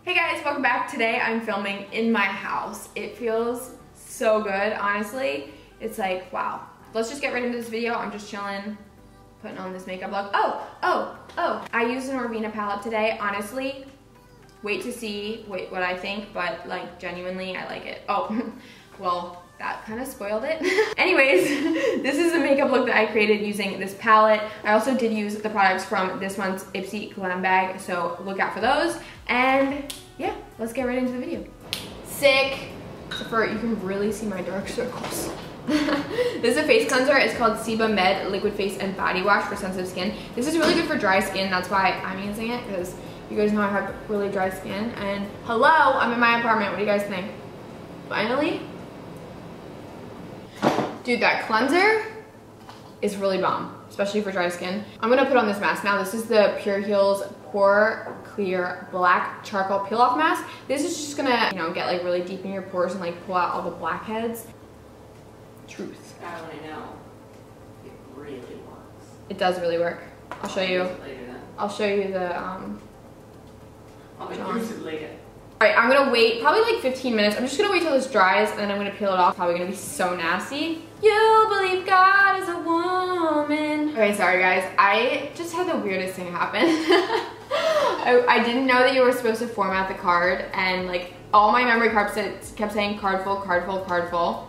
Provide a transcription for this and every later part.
Hey guys, welcome back. Today I'm filming in my house. It feels so good, honestly. It's like, wow. Let's just get right into this video. I'm just chilling, putting on this makeup look. Oh. I used a Norvina palette today. Honestly, wait to see what I think, but like genuinely, I like it. Oh, well, that kind of spoiled it. Anyways, this is a makeup look that I created using this palette. I also did use the products from this month's Ipsy Glam bag, so look out for those. And yeah, let's get right into the video. Sick. Except for you can really see my dark circles. This is a face cleanser. It's called Seba Med Liquid Face and Body Wash for sensitive skin. This is really good for dry skin. That's why I'm using it, because you guys know I have really dry skin. And hello, I'm in my apartment. What do you guys think? Finally? Dude, that cleanser is really bomb, especially for dry skin. I'm gonna put on this mask now. This is the Pure Heals Pore Clear Black Charcoal Peel Off Mask. This is just gonna, you know, get like really deep in your pores and like pull out all the blackheads. Truth. I want to know. It really works. It does really work. I'll show you. I'll show you the I'll use it later. Alright, I'm gonna wait probably like 15 minutes. I'm just gonna wait till this dries and then I'm gonna peel it off. Probably gonna be so nasty. You'll believe God is a woman. Okay, sorry guys. I just had the weirdest thing happen. I didn't know that you were supposed to format the card, and like all my memory cards kept saying card full, card full, card full.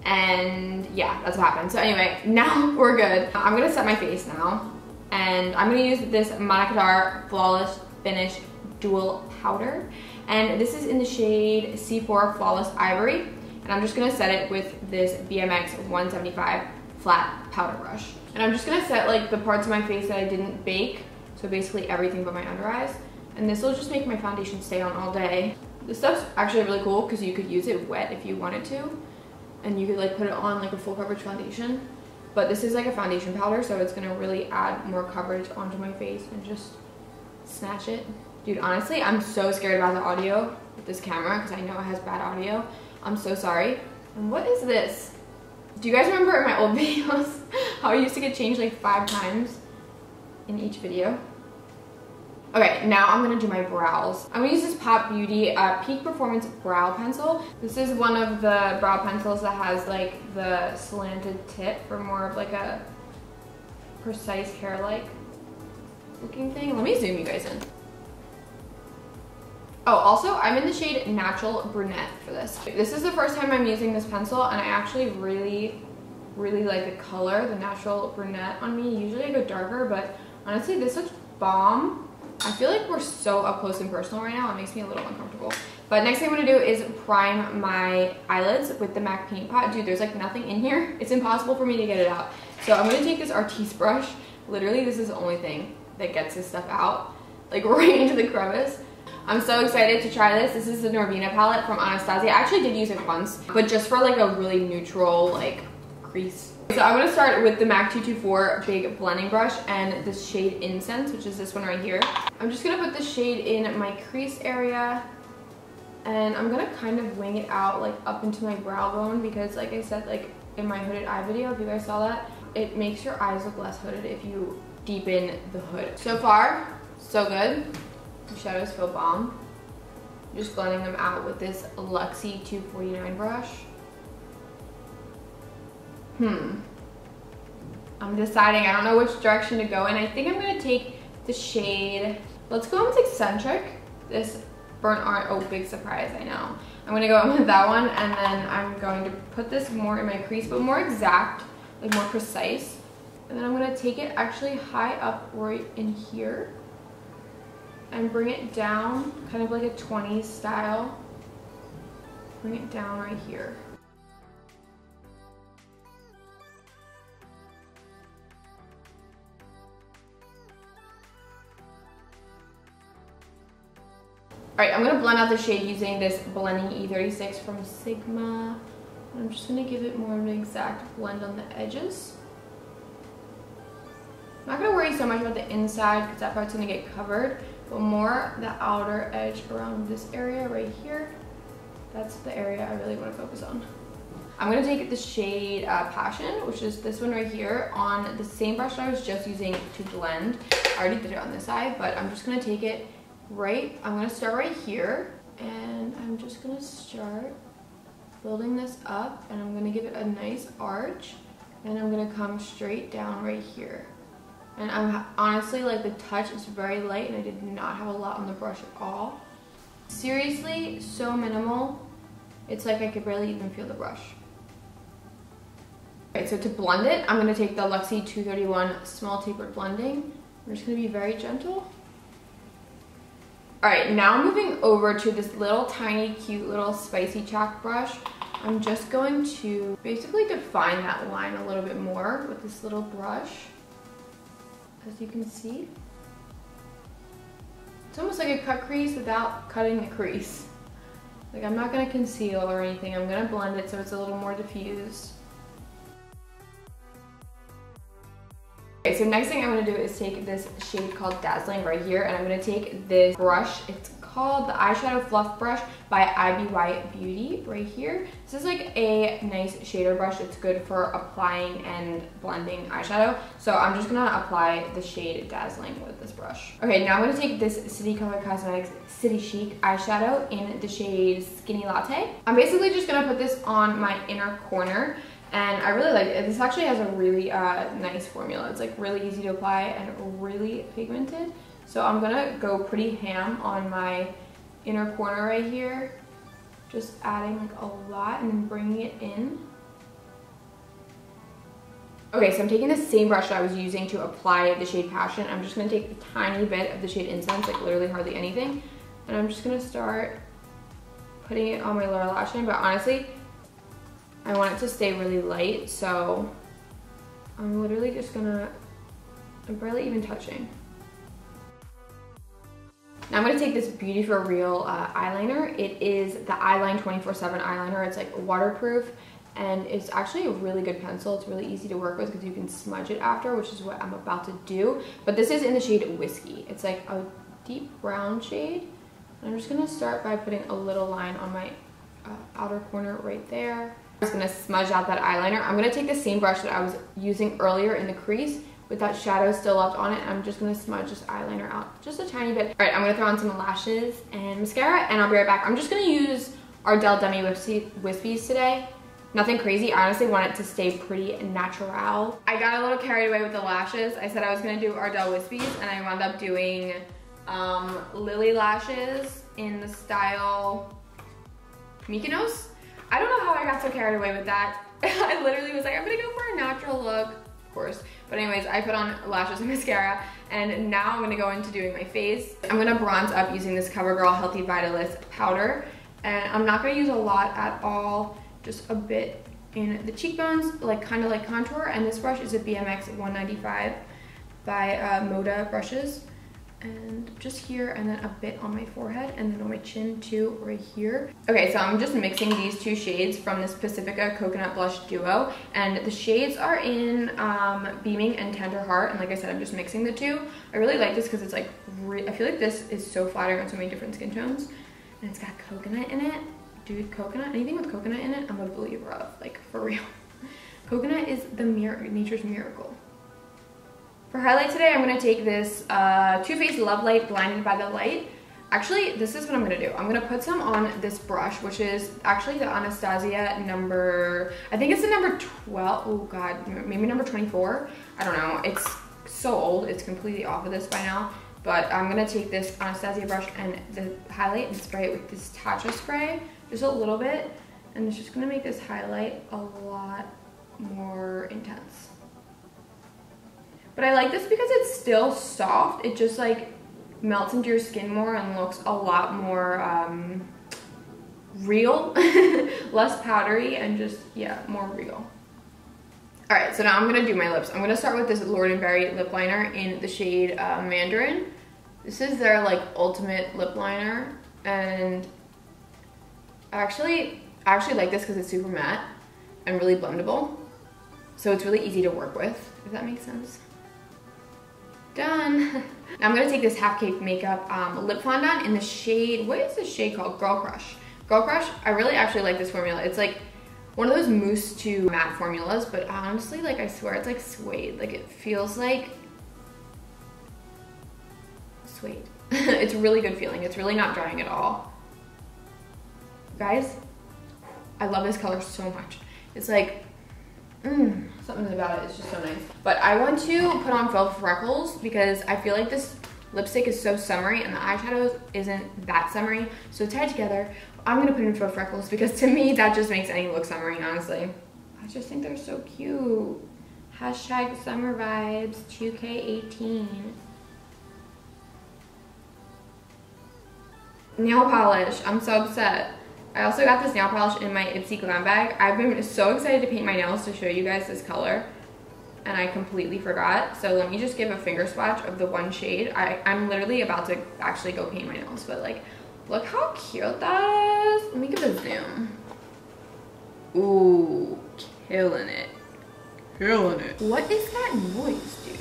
And yeah, that's what happened. So anyway, now we're good. I'm gonna set my face now. And I'm gonna use this MicaelaKBeauty Flawless Finish Dual Powder. And this is in the shade C4 Flawless Ivory. And I'm just gonna set it with this BMX 175 flat powder brush. And I'm just gonna set like the parts of my face that I didn't bake. So basically everything but my under eyes. And this will just make my foundation stay on all day. This stuff's actually really cool because you could use it wet if you wanted to. And you could like put it on like a full coverage foundation. But this is like a foundation powder, so it's gonna really add more coverage onto my face and just snatch it. Dude, honestly, I'm so scared about the audio with this camera because I know it has bad audio. I'm so sorry. And what is this? Do you guys remember in my old videos how I used to get changed like 5 times in each video? Okay, now I'm gonna do my brows. I'm gonna use this Pop Beauty Peak Performance Brow Pencil. This is one of the brow pencils that has like the slanted tip for more of like a precise hair-like looking thing. Let me zoom you guys in. Oh, also, I'm in the shade Natural Brunette for this. This is the first time I'm using this pencil, and I actually really like the color, the Natural Brunette on me. Usually I go darker, but honestly, this looks bomb. I feel like we're so up close and personal right now. It makes me a little uncomfortable. But next thing I'm gonna do is prime my eyelids with the MAC Paint Pot. Dude, there's like nothing in here. It's impossible for me to get it out. So I'm gonna take this Artiste brush. Literally, this is the only thing that gets this stuff out, like right into the crevice. I'm so excited to try this. This is the Norvina palette from Anastasia. I actually did use it once, but just for like a really neutral like crease. So I'm gonna start with the MAC 224 big blending brush and this shade Incense, which is this one right here. I'm just gonna put this shade in my crease area, and I'm gonna kind of wing it out like up into my brow bone, because like I said, like in my hooded eye video, if you guys saw that, it makes your eyes look less hooded if you deepen the hood. So far, so good. The shadows feel bomb. I'm just blending them out with this Luxie 249 brush. I'm deciding. I don't know which direction to go in. I think I'm gonna take the shade. Let's go with Eccentric. This Burnt Orange. Oh, big surprise, I know. I'm gonna go in with that one, and then I'm going to put this more in my crease, but more exact, like more precise. And then I'm gonna take it actually high up right in here and bring it down, kind of like a 20s style. Bring it down right here. Alright, I'm gonna blend out the shade using this blending E36 from Sigma. I'm just gonna give it more of an exact blend on the edges. I'm not gonna worry so much about the inside because that part's gonna get covered, but more the outer edge around this area right here. That's the area I really wanna focus on. I'm gonna take the shade Passion, which is this one right here, on the same brush that I was just using to blend. I already did it on this side, but I'm just gonna take it I'm gonna start right here, and I'm just gonna start building this up, and I'm gonna give it a nice arch, and I'm gonna come straight down right here. And I'm honestly, like, the touch is very light, and I did not have a lot on the brush at all. Seriously, so minimal. It's like I could barely even feel the brush. Okay, so to blend it, I'm gonna take the Luxie 231 Small Tapered Blending. I'm just gonna be very gentle. All right, now moving over to this little tiny, cute little spicy chalk brush. I'm just going to basically define that line a little bit more with this little brush. As you can see, it's almost like a cut crease without cutting the crease. Like, I'm not gonna conceal or anything. I'm gonna blend it so it's a little more diffused. Okay, so next thing I'm gonna do is take this shade called Dazzling right here, and I'm gonna take this brush. It's called the Eyeshadow Fluff Brush by MicaelaKBeauty right here. This is like a nice shader brush. It's good for applying and blending eyeshadow. So I'm just gonna apply the shade Dazzling with this brush. Okay, now I'm gonna take this City Color Cosmetics City Chic eyeshadow in the shade Skinny Latte. I'm basically just gonna put this on my inner corner, and I really like it. This actually has a really nice formula. It's like really easy to apply and really pigmented. So I'm gonna go pretty ham on my inner corner right here, just adding like a lot and then bringing it in. Okay, so I'm taking the same brush that I was using to apply the shade Passion. I'm just gonna take a tiny bit of the shade Incense, like literally hardly anything, and I'm just gonna start putting it on my lower lash line. But honestly, I want it to stay really light, so I'm literally just gonna, I'm barely even touching. Now I'm going to take this Beauty For Real eyeliner. It is the Eyeline 24/7 eyeliner. It's like waterproof, and it's actually a really good pencil. It's really easy to work with because you can smudge it after, which is what I'm about to do. But this is in the shade Whiskey. It's like a deep brown shade. And I'm just going to start by putting a little line on my outer corner right there. I'm just going to smudge out that eyeliner. I'm going to take the same brush that I was using earlier in the crease with that shadow still left on it. I'm just gonna smudge this eyeliner out just a tiny bit. All right, I'm gonna throw on some lashes and mascara, and I'll be right back. I'm just gonna use Ardell Demi Wispies today. Nothing crazy. I honestly want it to stay pretty natural. I got a little carried away with the lashes. I said I was gonna do Ardell Wispies, and I wound up doing Lily lashes in the style Mykonos. I don't know how I got so carried away with that. I literally was like, I'm gonna go for a natural look, of course. But anyways, I put on lashes and mascara, and now I'm gonna go into doing my face. I'm gonna bronze up using this CoverGirl Healthy Vitalist powder, and I'm not gonna use a lot at all, just a bit in the cheekbones, like kind of like contour. And this brush is a BMX 195 by Moda brushes, and just here, and then a bit on my forehead, and then on my chin too, right here. Okay, so I'm just mixing these two shades from this Pacifica Coconut Blush Duo, and the shades are in Beaming and Tender Heart, and like I said, I'm just mixing the two. I really like this because it's like, I feel like this is so flattering on so many different skin tones, and it's got coconut in it. Dude, coconut, anything with coconut in it, I'm a believer of, like, for real. Coconut is the nature's miracle. For highlight today, I'm going to take this Too Faced Love Light Blinded by the Light. Actually, this is what I'm going to do. I'm going to put some on this brush, which is actually the Anastasia number, I think it's the number 12. Oh God, maybe number 24. I don't know. It's so old. It's completely off of this by now. But I'm going to take this Anastasia brush and the highlight and spray it with this Tatcha spray. Just a little bit. And it's just going to make this highlight a lot more intense. But I like this because it's still soft. It just like melts into your skin more and looks a lot more real, less powdery, and just, yeah, more real. All right, so now I'm gonna do my lips. I'm gonna start with this Lord & Berry lip liner in the shade Mandarin. This is their like ultimate lip liner, and I actually like this because it's super matte and really blendable. So it's really easy to work with, if that makes sense. Done. Now I'm gonna take this Half Cake Makeup lip fondant in the shade, what is this shade called? Girl Crush. Girl Crush, I really actually like this formula. It's like one of those mousse to matte formulas, but honestly, like I swear it's like suede. Like it feels like suede. It's a really good feeling. It's really not drying at all. Guys, I love this color so much. It's like, something about it is just so nice. But I want to put on faux freckles because I feel like this lipstick is so summery and the eyeshadow isn't that summery. So tied together, I'm gonna put in faux freckles because to me, that just makes any look summery, honestly. I just think they're so cute. Hashtag summer vibes 2K18. Nail polish, I'm so upset. I also got this nail polish in my Ipsy Glam bag. I've been so excited to paint my nails to show you guys this color, and I completely forgot. So let me just give a finger swatch of the one shade. I'm literally about to actually go paint my nails, but like, look how cute that is. Let me give it a zoom. Ooh, killing it. Killing it. What is that noise, dude?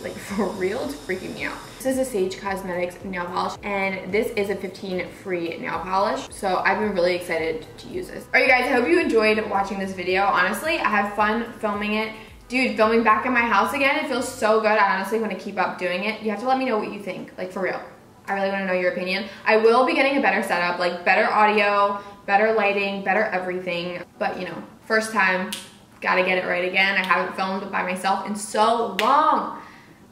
Like, for real, it's freaking me out. This is a Sage Cosmetics nail polish, and this is a 15 free nail polish. So I've been really excited to use this. All right, guys, I hope you enjoyed watching this video. Honestly, I had fun filming it. Dude, filming back in my house again, it feels so good. I honestly want to keep up doing it. You have to let me know what you think, like for real. I really want to know your opinion. I will be getting a better setup, like better audio, better lighting, better everything. But you know, first time, gotta get it right again. I haven't filmed by myself in so long.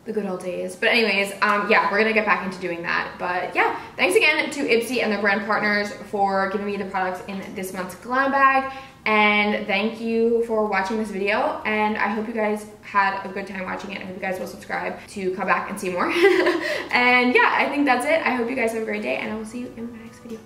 The good old days. But anyways, yeah, we're gonna get back into doing that. But yeah, thanks again to Ipsy and their brand partners for giving me the products in this month's Glam bag. And thank you for watching this video. And I hope you guys had a good time watching it. I hope you guys will subscribe to come back and see more. And yeah, I think that's it. I hope you guys have a great day, and I will see you in my next video.